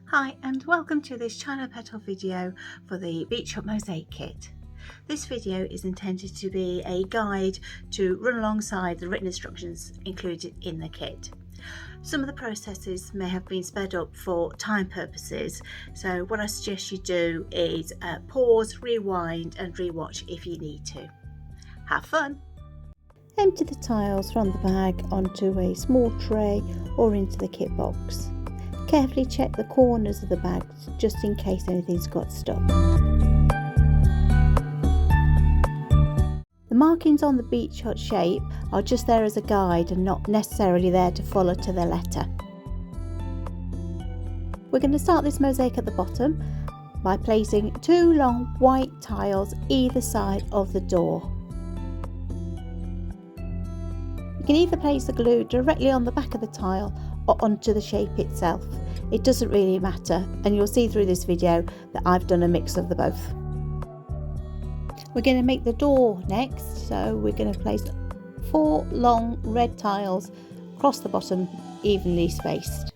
Hi and welcome to this China Petal video for the Beach Hut Mosaic Kit. This video is intended to be a guide to run alongside the written instructions included in the kit. Some of the processes may have been sped up for time purposes, so what I suggest you do is pause, rewind and rewatch if you need to. Have fun! Empty the tiles from the bag onto a small tray or into the kit box. Carefully check the corners of the bag just in case anything's got stuck. The markings on the beach hut shape are just there as a guide and not necessarily there to follow to the letter. We're going to start this mosaic at the bottom by placing 2 long white tiles either side of the door. You can either place the glue directly on the back of the tile or onto the shape itself. It doesn't really matter, and you'll see through this video that I've done a mix of the both. We're going to make the door next, so we're going to place 4 long red tiles across the bottom, evenly spaced.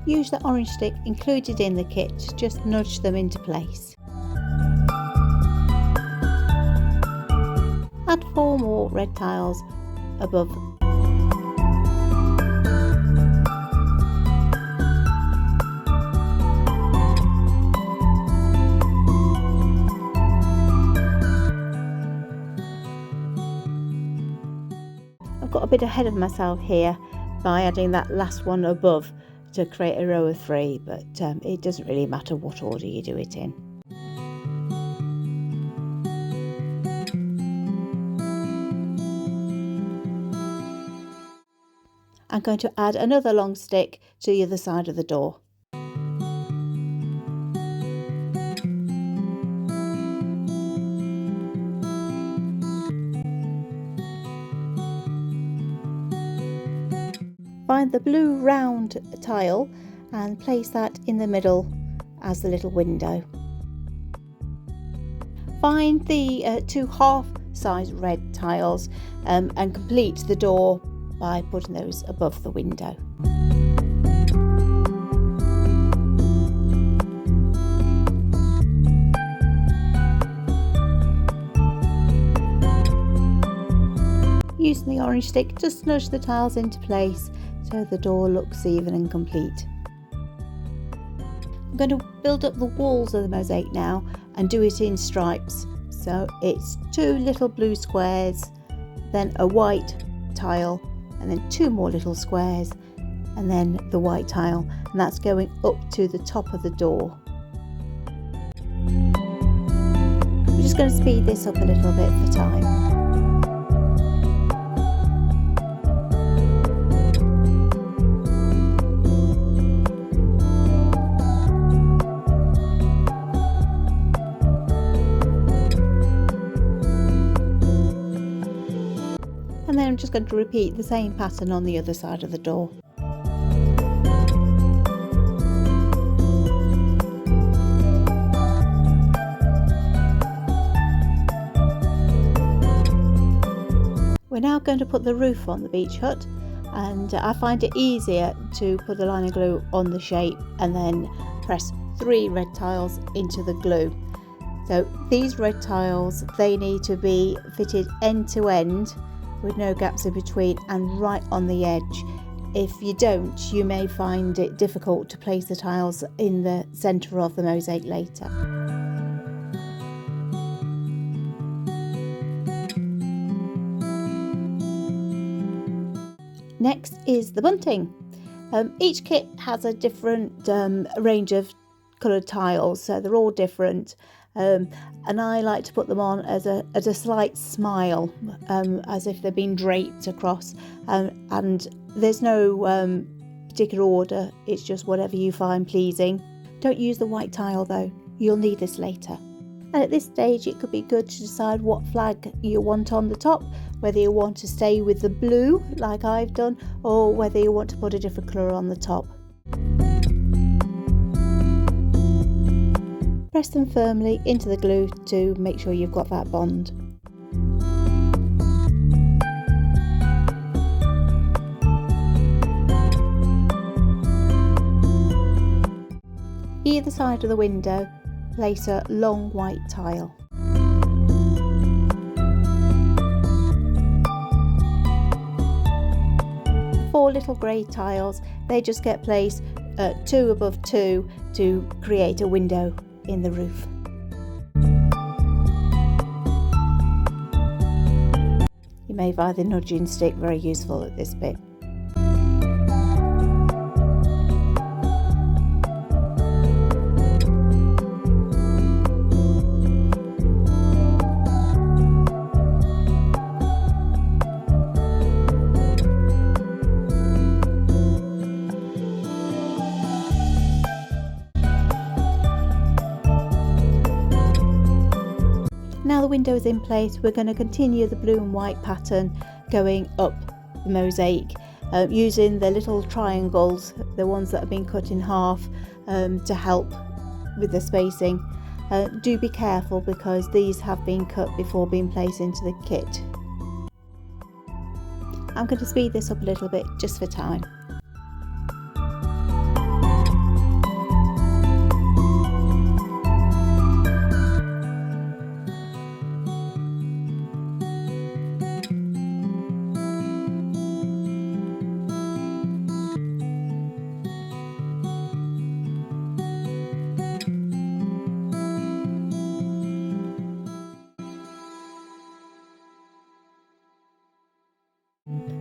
Use the orange stick included in the kit to just nudge them into place. Add 4 more red tiles above. I've got a bit ahead of myself here by adding that last one above to create a row of 3, but it doesn't really matter what order you do it in. I'm going to add another long stick to the other side of the door. Find the blue round tile and place that in the middle as the little window. Find the 2 half-size red tiles and complete the door by putting those above the window. Using the orange stick, just nudge the tiles into place so the door looks even and complete. I'm going to build up the walls of the mosaic now and do it in stripes. So it's 2 little blue squares, then a white tile, and then 2 more little squares, and then the white tile, and that's going up to the top of the door. I'm just going to speed this up a little bit for time. And then I'm just going to repeat the same pattern on the other side of the door. We're now going to put the roof on the beach hut, and I find it easier to put the liner glue on the shape and then press 3 red tiles into the glue. So these red tiles, they need to be fitted end to end with no gaps in between and right on the edge. If you don't, you may find it difficult to place the tiles in the centre of the mosaic later. Next is the bunting. Each kit has a different range of coloured tiles, so they're all different. And I like to put them on as a slight smile, as if they've been draped across, and there's no particular order, it's just whatever you find pleasing. Don't use the white tile though, you'll need this later. And at this stage it could be good to decide what flag you want on the top, whether you want to stay with the blue like I've done, or whether you want to put a different colour on the top. Press them firmly into the glue to make sure you've got that bond. Either side of the window, place a long white tile. Four little grey tiles, they just get placed 2 above 2 to create a window in the roof. You may find the nudging stick very useful at this bit. Now the window is in place, we're going to continue the blue and white pattern going up the mosaic using the little triangles, the ones that have been cut in half, to help with the spacing. Do be careful because these have been cut before being placed into the kit. I'm going to speed this up a little bit just for time.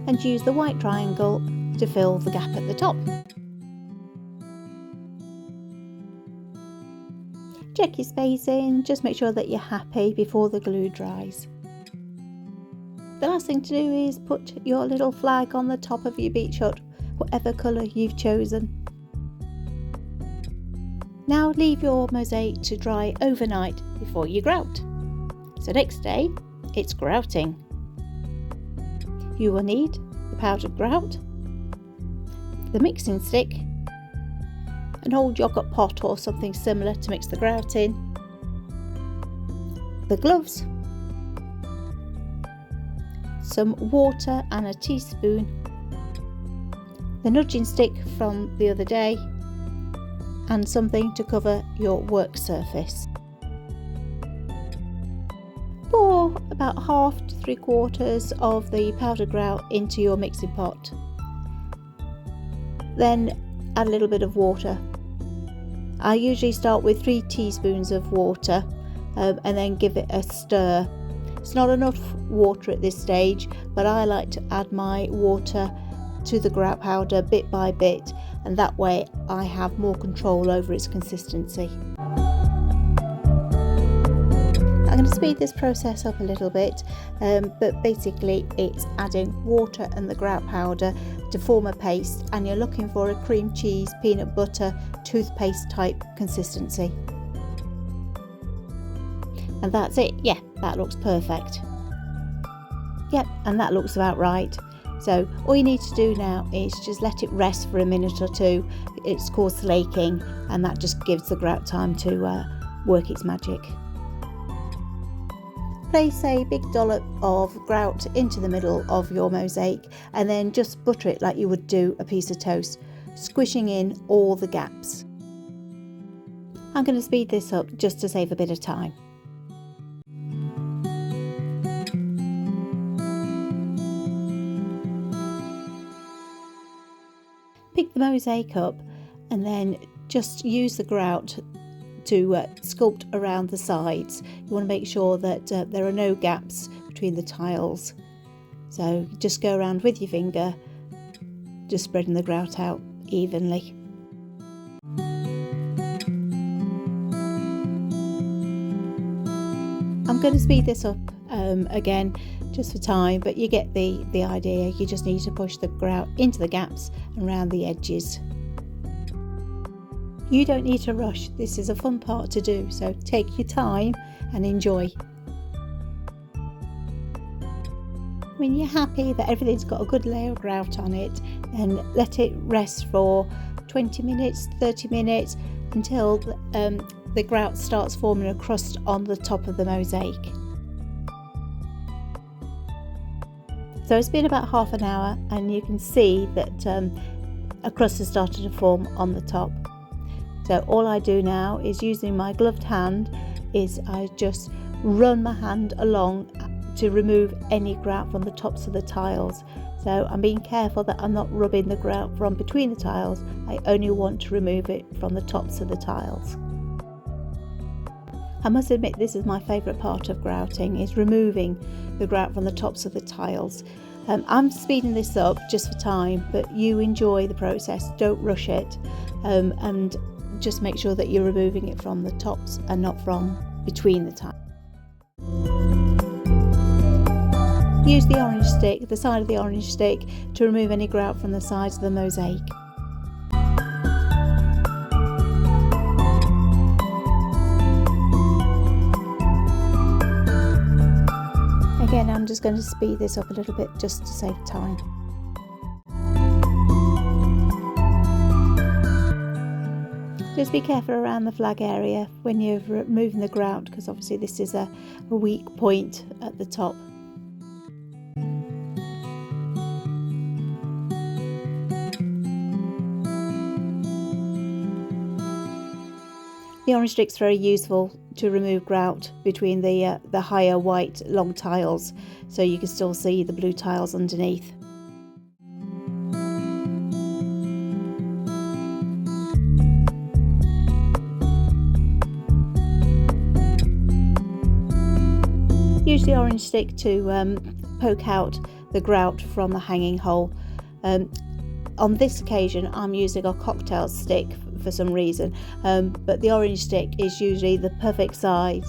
And use the white triangle to fill the gap at the top. Check your spacing, just make sure that you're happy before the glue dries. The last thing to do is put your little flag on the top of your beach hut, whatever colour you've chosen. Now leave your mosaic to dry overnight before you grout. So next day, it's grouting. You will need the powdered grout, the mixing stick, an old yogurt pot or something similar to mix the grout in, the gloves, some water and a teaspoon, the nudging stick from the other day, and something to cover your work surface. Pour about 1/2 to 3/4 of the powdered grout into your mixing pot. Then add a little bit of water. I usually start with 3 teaspoons of water and then give it a stir. It's not enough water at this stage, but I like to add my water to the grout powder bit by bit, and that way I have more control over its consistency. I'm going to speed this process up a little bit, but basically it's adding water and the grout powder to form a paste, and you're looking for a cream cheese, peanut butter, toothpaste type consistency. And that's it. Yeah, that looks perfect. Yep, and that looks about right. So all you need to do now is just let it rest for a minute or two. It's called slaking, and that just gives the grout time to work its magic. Place a big dollop of grout into the middle of your mosaic and then just butter it like you would do a piece of toast, squishing in all the gaps. I'm going to speed this up just to save a bit of time. Pick the mosaic up and then just use the grout to sculpt around the sides. You want to make sure that there are no gaps between the tiles. So just go around with your finger, just spreading the grout out evenly. I'm going to speed this up again just for time, but you get the idea. You just need to push the grout into the gaps and around the edges. You don't need to rush. This is a fun part to do, so take your time and enjoy. When you're happy that everything's got a good layer of grout on it, then let it rest for 20 minutes, 30 minutes until the grout starts forming a crust on the top of the mosaic. So it's been about half an hour and you can see that a crust has started to form on the top. So all I do now is, using my gloved hand, is I just run my hand along to remove any grout from the tops of the tiles. So I'm being careful that I'm not rubbing the grout from between the tiles. I only want to remove it from the tops of the tiles. I must admit, this is my favourite part of grouting, is removing the grout from the tops of the tiles. I'm speeding this up just for time, but you enjoy the process, don't rush it, and just make sure that you're removing it from the tops and not from between the tiles. Use the orange stick, the side of the orange stick, to remove any grout from the sides of the mosaic. Again, I'm just going to speed this up a little bit just to save time. Just be careful around the flag area when you're removing the grout, because obviously this is a weak point at the top. The orange stick's very useful to remove grout between the higher white long tiles, so you can still see the blue tiles underneath. Use the orange stick to poke out the grout from the hanging hole. On this occasion I'm using a cocktail stick for some reason, but the orange stick is usually the perfect size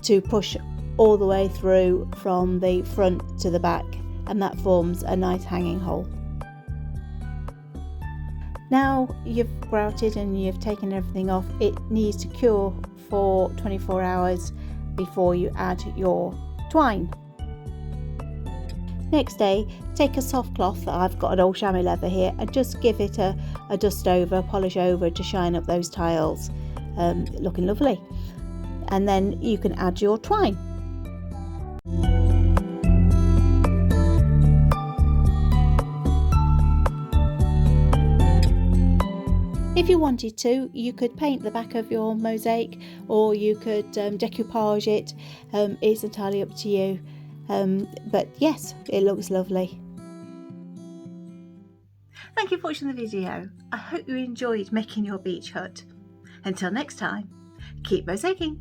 to push all the way through from the front to the back, and that forms a nice hanging hole. Now you've grouted and you've taken everything off, it needs to cure for 24 hours before you add your twine. Next day, take a soft cloth, I've got an old chamois leather here, and just give it a dust over, polish over to shine up those tiles, looking lovely. And then you can add your twine. If you wanted to, you could paint the back of your mosaic, or you could decoupage it. It's entirely up to you. But yes, it looks lovely. Thank you for watching the video. I hope you enjoyed making your beach hut. Until next time, keep mosaicing.